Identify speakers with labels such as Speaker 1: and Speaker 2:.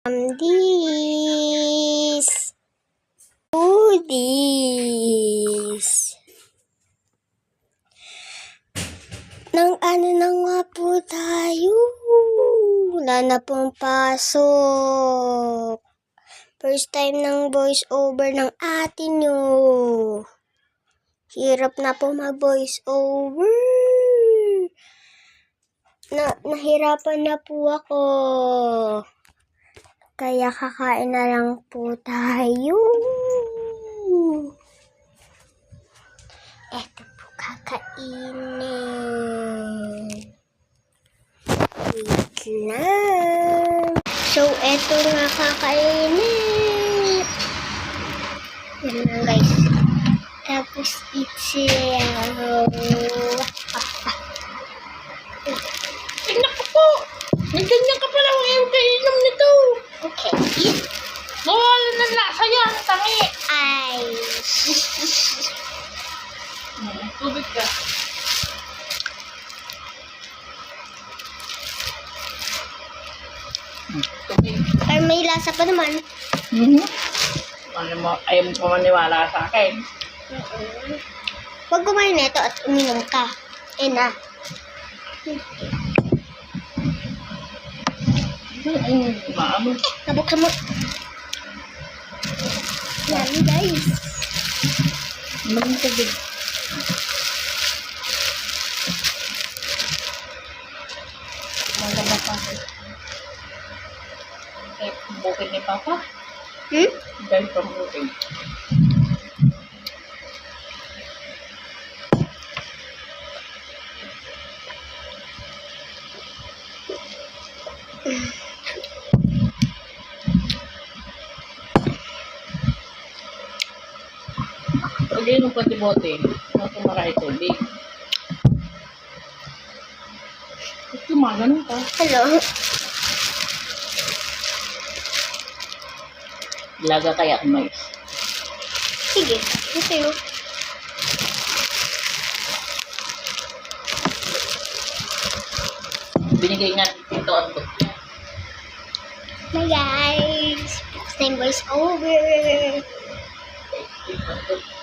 Speaker 1: This. Do this. Nang ano na nga po tayo. Wala na pong pasok. First time ng voice over ng ate nyo. Hirap na po mag-voice over. Nahirapan na po ako. Kaya kakain na lang po tayo. Eto po kakainin. Wait lang. So, eto nga kakainin. Yan lang guys. Tapos itsiyaw.
Speaker 2: Tingnan ko po. Nandiyan ka pala ang iyong kainom nito.
Speaker 1: Okay.
Speaker 2: Wala na lasa yan. Tangi.
Speaker 1: Ay.
Speaker 2: Tubig ka. Tubig.
Speaker 1: Pero may lasa pa naman.
Speaker 2: Ayaw mo pa maniwala sa akin.
Speaker 1: Huwag kumain na ito at uminom ka. Na.
Speaker 2: Ay, maamo.
Speaker 1: Nabuksan mo. Yan guys.
Speaker 2: Maraming tubig. Maganda pa. Eh, bukid ni Papa. Dahil pa bukid. Pwede yung pati-bote. Kung kumaray tubig. Ito maganon ka.
Speaker 1: Hello.
Speaker 2: Laga kaya ang mais.
Speaker 1: Sige. Ito yun.
Speaker 2: Binigay nga ito at ito.
Speaker 1: Bye guys. Next time voice over.
Speaker 2: Ito.